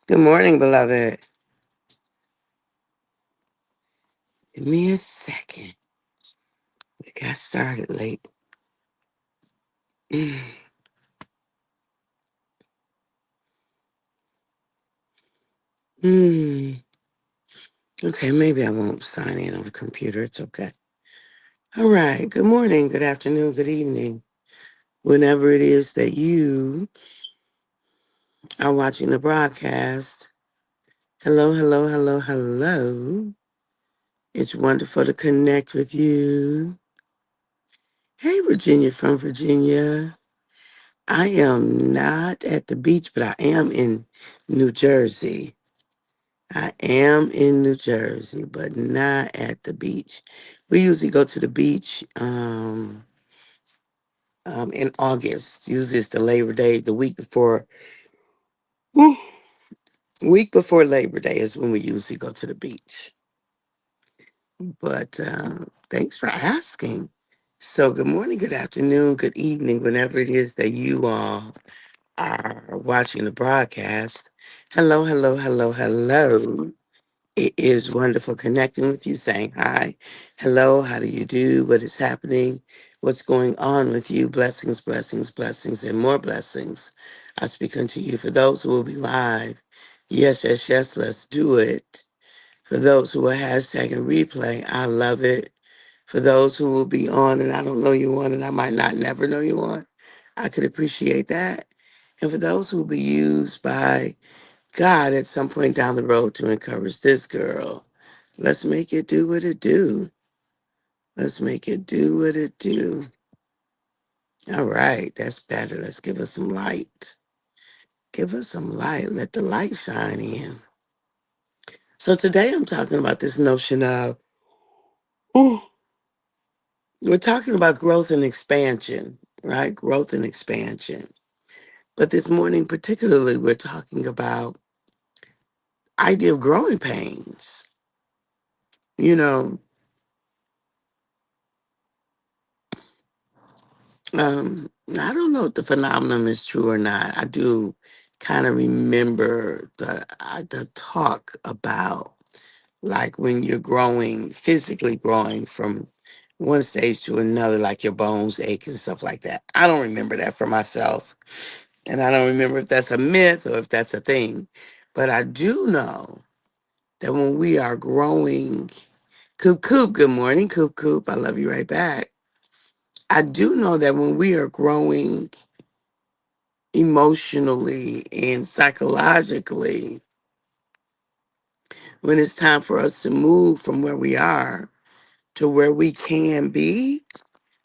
Good morning, beloved. Give me a second. We got started late. Hmm. Okay, maybe I won't sign in on the computer. It's okay. All right. Good morning, good afternoon, good evening. Whenever it is that you are watching the broadcast. Hello, hello, hello, hello. It's wonderful to connect with you. Hey, Virginia from Virginia. I am not at the beach, but I am in New Jersey. I am in New Jersey, but not at the beach. We usually go to the beach in August. Usually it's the Labor Day, the whew, week before Labor Day is when we usually go to the beach. But thanks for asking. So good morning, good afternoon, good evening, whenever it is that you all are watching the broadcast. Hello, hello, hello, hello. It is wonderful connecting with you, saying hi, hello, how do you do? What is happening? What's going on with you? Blessings, blessings, blessings, and more blessings. I speak unto you for those who will be live. Yes, yes, yes, let's do it. For those who are hashtagging replay, I love it. For those who will be on and I don't know you on and I might not never know you on, I could appreciate that. And for those who will be used by God at some point down the road to encourage this girl, let's make it do what it do. Let's make it do what it do. All right, that's better. Let's give us some light. Give us some light. Let the light shine in. So today I'm talking about this notion of, ooh, we're talking about growth and expansion, right? Growth and expansion. But this morning, particularly, we're talking about idea of growing pains. You know, I don't know if the phenomenon is true or not. I do kind of remember the talk about like when you're growing, physically growing from one stage to another, like your bones ache and stuff like that. I don't remember that for myself. And I don't remember if that's a myth or if that's a thing. But I do know that when we are growing, Coop Coop, good morning, Coop Coop. I love you right back. I do know that when we are growing emotionally and psychologically, when it's time for us to move from where we are to where we can be,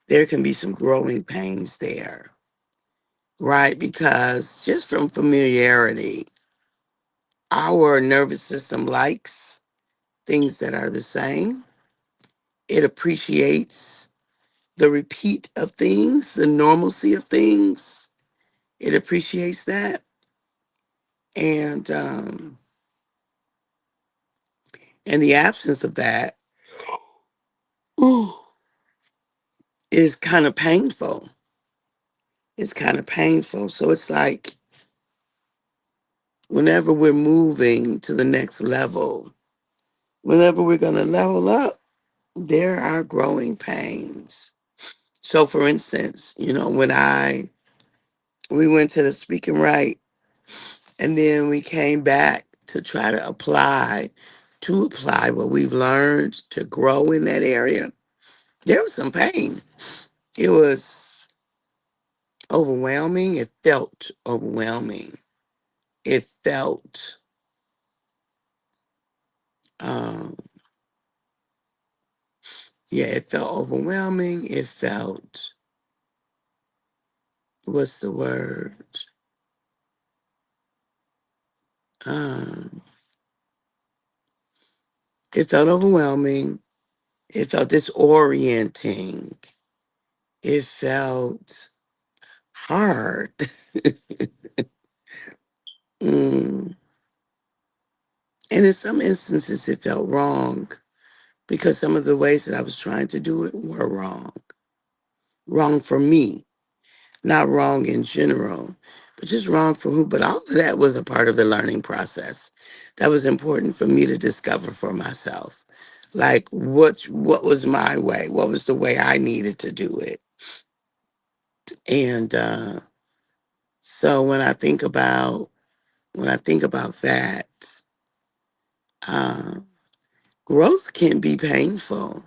there can be some growing pains there, right? Because just from familiarity, our nervous system likes things that are the same. It appreciates the repeat of things, the normalcy of things. It appreciates that. And in the absence of that, ooh, is kind of painful. It's kind of painful. So it's like whenever we're moving to the next level, whenever we're going to level up, there are growing pains. So for instance, we went to the speaking right and then we came back to try to apply what we've learned to grow in that area. There was some pain. It was overwhelming. It felt overwhelming. It felt, um, yeah, it felt overwhelming. It felt, what's the word? – – – – – – – – – – – – – – – – – – – – – – – – – – – – – – – – – – – – – – – – – – – – – – – – – – – – – – – – – – – – – – – – – – – – – – – – – – – – – – – – – – – – – – – – – – – – – – – – – – – – – – – – – – – – – – – – – – – – – – – – It felt overwhelming. It felt disorienting. It felt hard. Mm. And in some instances, it felt wrong because some of the ways that I was trying to do it were wrong. Wrong for me, not wrong in general, but just wrong for who. But all of that was a part of the learning process. That was important for me to discover for myself. Like what was my way? What was the way I needed to do it? And so when I think about that, um, growth can be painful.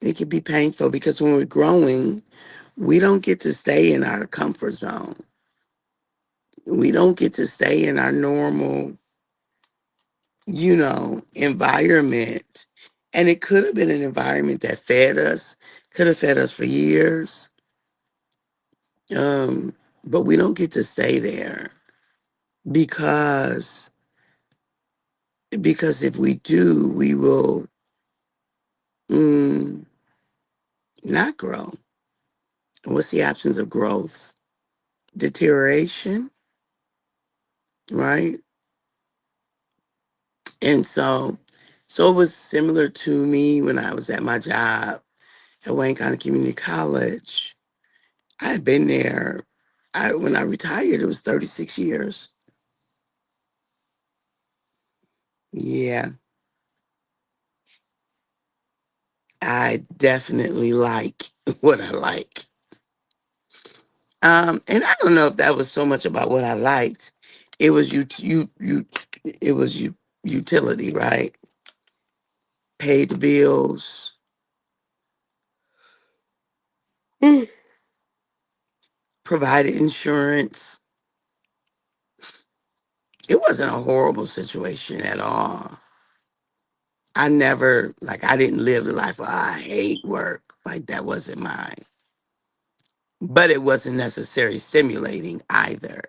It can be painful because when we're growing, we don't get to stay in our comfort zone. We don't get to stay in our normal, environment. And it could have been an environment that fed us, could have fed us for years. But we don't get to stay there because if we do, we will mm, not grow. What's the absence of growth? Deterioration, right? And so it was similar to me when I was at my job at Wayne County Community College. I had been there. When I retired, it was 36 years. Yeah, I definitely like what I like. And I don't know if that was so much about what I liked. It was it was utility, right? Paid the bills, mm, provided insurance. It wasn't a horrible situation at all. I didn't live the life of I hate work. Like that wasn't mine. But it wasn't necessarily stimulating either.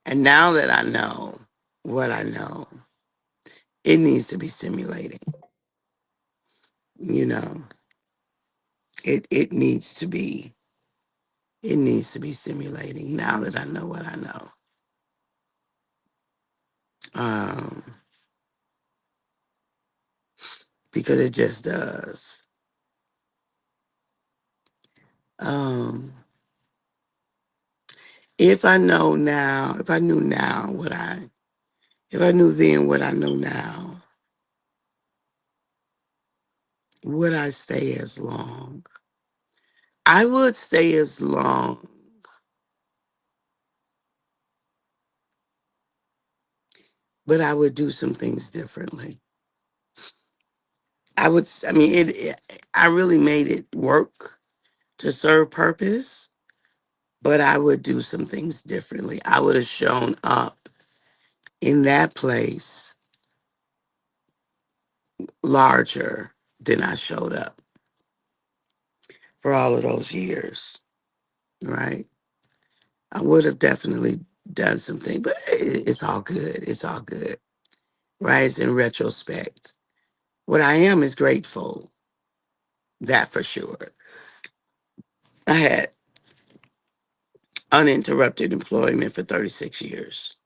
And now that I know what I know, it needs to be stimulating. You know, it needs to be. It needs to be stimulating now that I know what I know. Um, because it just does. Um, if I knew now if I knew then what I know now, would I stay as long? I would stay as long, but I would do some things differently. I really made it work to serve purpose, but I would do some things differently. I would have shown up in that place larger than I showed up for all of those years, right? I would have definitely done something, but it's all good. It's all good, right? It's in retrospect. What I am is grateful, that for sure. I had uninterrupted employment for 36 years.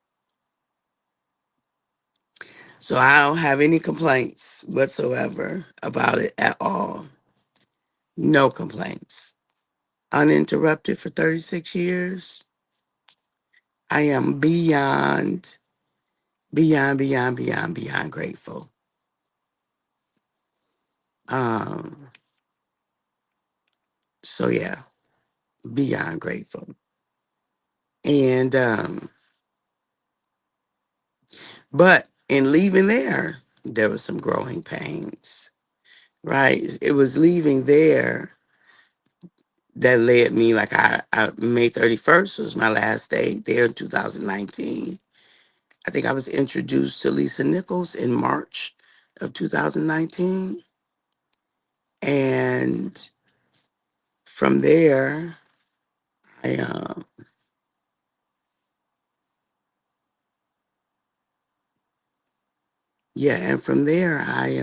So I don't have any complaints whatsoever about it at all. No complaints. Uninterrupted for 36 years. I am beyond grateful. Um, so yeah, beyond grateful. And but in leaving there was some growing pains, right? It was leaving there that led me, like May 31st was my last day there in 2019. I think I was introduced to Lisa Nichols in March of 2019. And from there, I Yeah, and from there I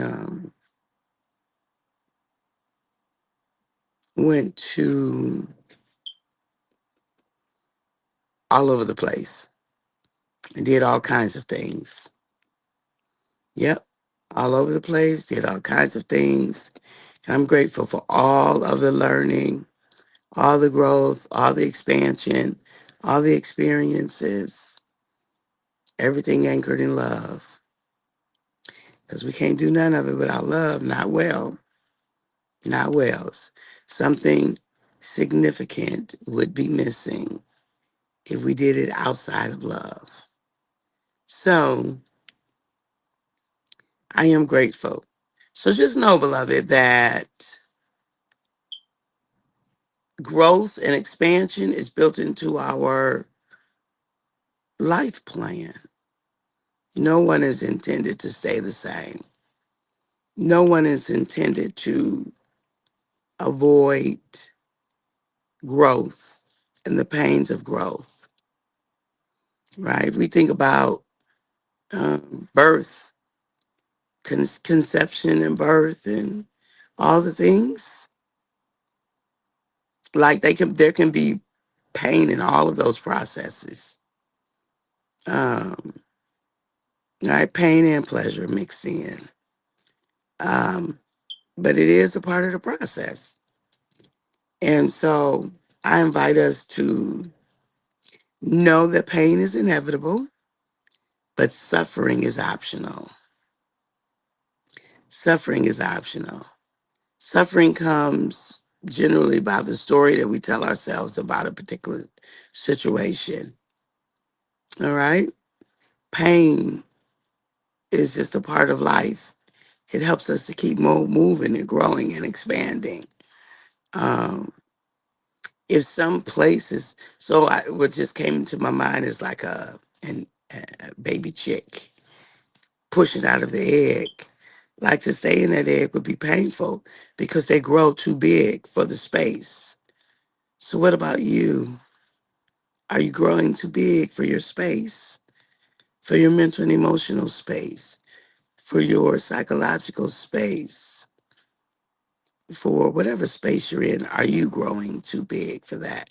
went to all over the place and did all kinds of things. Yep, all over the place, did all kinds of things. And I'm grateful for all of the learning, all the growth, all the expansion, all the experiences, everything anchored in love. Because we can't do none of it without love, not well, not wells. Something significant would be missing if we did it outside of love. So I am grateful. So just know, beloved, that growth and expansion is built into our life plan. No one is intended to stay the same. No one is intended to avoid growth and the pains of growth, right? If we think about birth, conception and birth and all the things, like there can be pain in all of those processes. Um, right? Pain and pleasure mixed in. Um, but it is a part of the process. And so I invite us to know that pain is inevitable, but suffering is optional. Suffering is optional. Suffering comes generally by the story that we tell ourselves about a particular situation. All right? Pain is just a part of life. It helps us to keep moving and growing and expanding. Um, if some places, what just came to my mind is like a baby chick pushing out of the egg. Like to stay in that egg would be painful because they grow too big for the space. So, what about you? Are you growing too big for your space, for your mental and emotional space, for your psychological space, for whatever space you're in? Are you growing too big for that?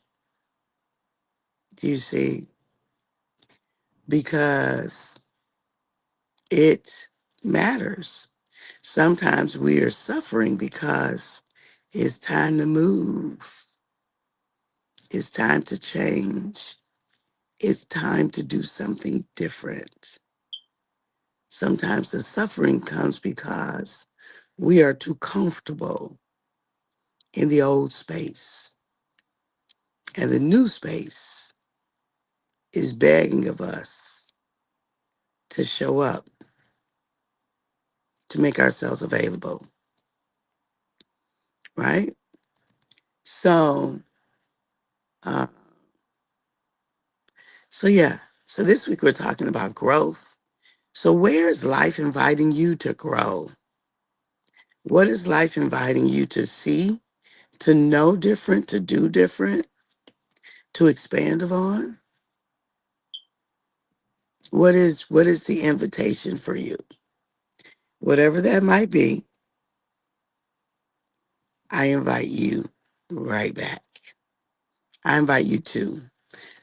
Do you see? Because it matters. Sometimes we are suffering because it's time to move. It's time to change. It's time to do something different. Sometimes the suffering comes because we are too comfortable in the old space. And the new space is begging of us to show up, to make ourselves available, right? So, uh, yeah. So this week we're talking about growth. So where is life inviting you to grow? What is life inviting you to see, to know different, to do different, to expand upon? What is the invitation for you? Whatever that might be, I invite you right back. I invite you to.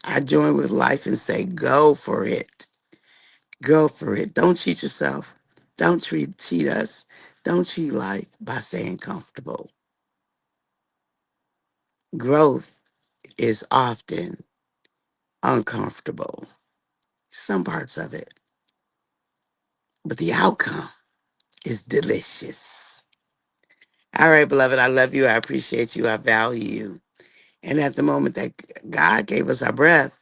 I join with life and say, go for it. Go for it. Don't cheat yourself. Don't cheat us. Don't cheat life by saying comfortable. Growth is often uncomfortable, some parts of it, but the outcome is delicious. All right, beloved, I love you. I appreciate you. I value you. And at the moment that God gave us our breath,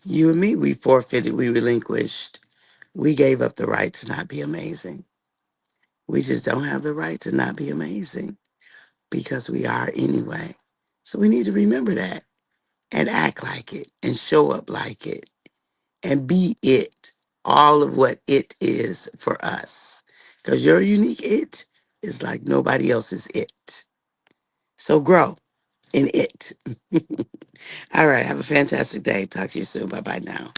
you and me, we forfeited, we relinquished. We gave up the right to not be amazing. We just don't have the right to not be amazing because we are anyway. So we need to remember that and act like it and show up like it and be it, all of what it is for us. Because your unique it is like nobody else's it. So grow in it. All right. Have a fantastic day. Talk to you soon. Bye bye now.